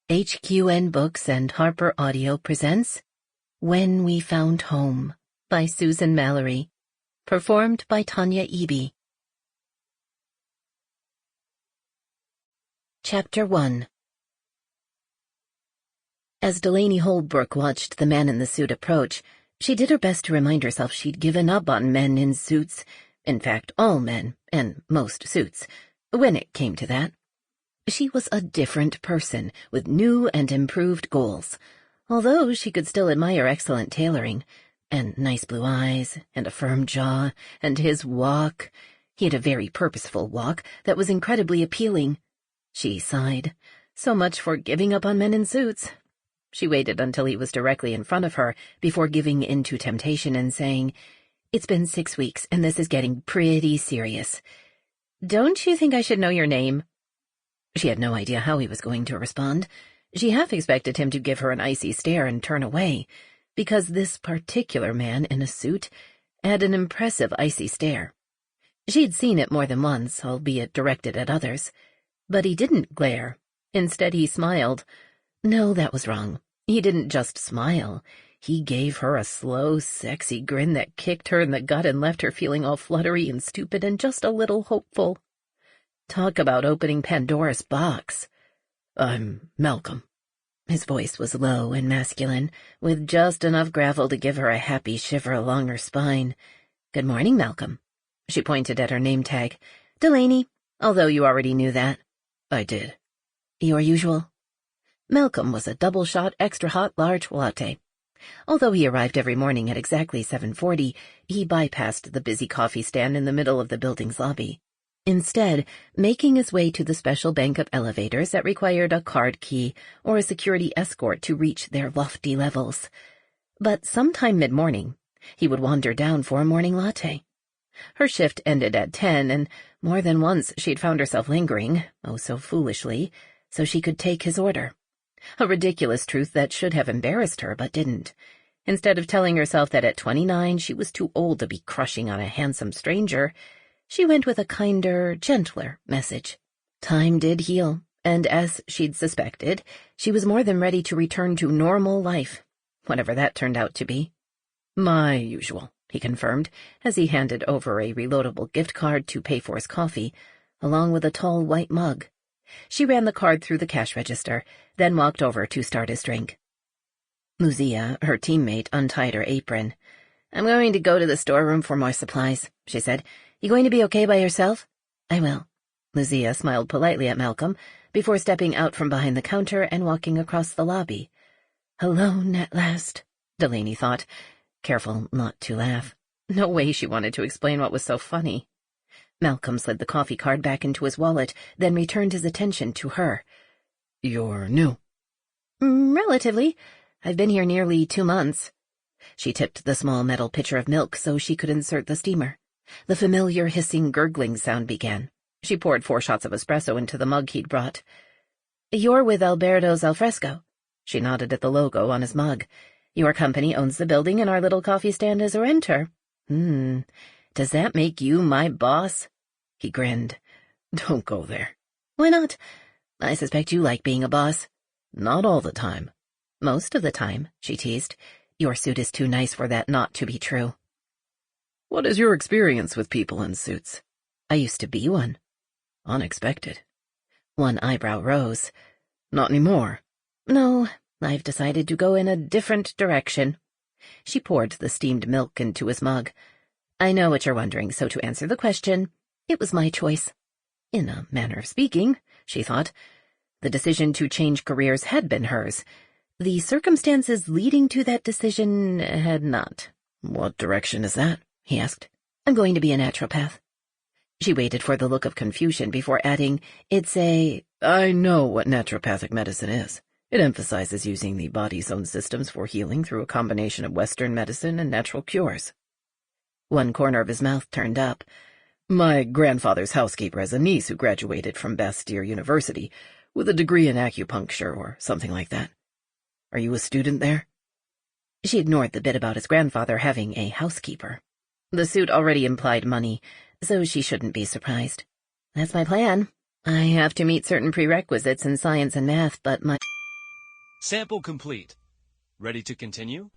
HQN Books and Harper Audio presents When We Found Home by Susan Mallery, performed by Tanya Eby. Chapter 1. As Delaney Holbrook watched the man in the suit approach, she did her best to remind herself she'd given up on men in suits, in fact all men, and most suits, when it came to that. She was a different person, with new and improved goals, although she could still admire excellent tailoring, and nice blue eyes, and a firm jaw, and his walk. He had a very purposeful walk that was incredibly appealing. She sighed. So much for giving up on men in suits. She waited until he was directly in front of her before giving in to temptation and saying, "It's been 6 weeks, and this is getting pretty serious. Don't you think I should know your name?" She had no idea how he was going to respond. She half expected him to give her an icy stare and turn away, because this particular man in a suit had an impressive icy stare. She'd seen it more than once, albeit directed at others. But he didn't glare. Instead, he smiled. No, that was wrong. He didn't just smile. He gave her a slow, sexy grin that kicked her in the gut and left her feeling all fluttery and stupid and just a little hopeful. Talk about opening Pandora's box. "I'm Malcolm." His voice was low and masculine, with just enough gravel to give her a happy shiver along her spine. "Good morning, Malcolm." She pointed at her name tag. "Delaney, although you already knew that." "I did." "Your usual?" Malcolm was a double-shot, extra-hot, large latte. Although he arrived every morning at exactly 7:40, he bypassed the busy coffee stand in the middle of the building's lobby, instead making his way to the special bank of elevators that required a card key or a security escort to reach their lofty levels. But sometime mid-morning, he would wander down for a morning latte. Her shift ended at 10, and more than once she'd found herself lingering, oh so foolishly, so she could take his order. A ridiculous truth that should have embarrassed her, but didn't. Instead of telling herself that at 29 she was too old to be crushing on a handsome stranger, she went with a kinder, gentler message. Time did heal, and as she'd suspected, she was more than ready to return to normal life, whatever that turned out to be. "My usual," he confirmed, as he handed over a reloadable gift card to pay for his coffee, along with a tall white mug. She ran the card through the cash register, then walked over to start his drink. Lucia, her teammate, untied her apron. "I'm going to go to the storeroom for more supplies," she said. "You going to be okay by yourself?" "I will." Lucia smiled politely at Malcolm before stepping out from behind the counter and walking across the lobby. Alone at last, Delaney thought, careful not to laugh. No way she wanted to explain what was so funny. Malcolm slid the coffee card back into his wallet, then returned his attention to her. "You're new." "Relatively. I've been here nearly 2 months." She tipped the small metal pitcher of milk so she could insert the steamer. The familiar hissing, gurgling sound began. She poured 4 shots of espresso into the mug he'd brought. "You're with Alberto's Alfresco." She nodded at the logo on his mug. "Your company owns the building and our little coffee stand is a renter." Does that make you my boss?" He grinned. "Don't go there." "Why not? I suspect you like being a boss." "Not all the time." "Most of the time," she teased. "Your suit is too nice for that not to be true." "What is your experience with people in suits?" "I used to be one." "Unexpected." One eyebrow rose. "Not anymore." "No, I've decided to go in a different direction." She poured the steamed milk into his mug. "I know what you're wondering, so to answer the question, it was my choice." In a manner of speaking, she thought. The decision to change careers had been hers. The circumstances leading to that decision had not. "What direction is that?" he asked. "I'm going to be a naturopath." She waited for the look of confusion before adding, "I know what naturopathic medicine is. It emphasizes using the body's own systems for healing through a combination of Western medicine and natural cures." One corner of his mouth turned up. "My grandfather's housekeeper has a niece who graduated from Bastyr University with a degree in acupuncture or something like that. Are you a student there?" She ignored the bit about his grandfather having a housekeeper. The suit already implied money, so she shouldn't be surprised. "That's my plan. I have to meet certain prerequisites in science and math, but my Sample complete. Ready to continue?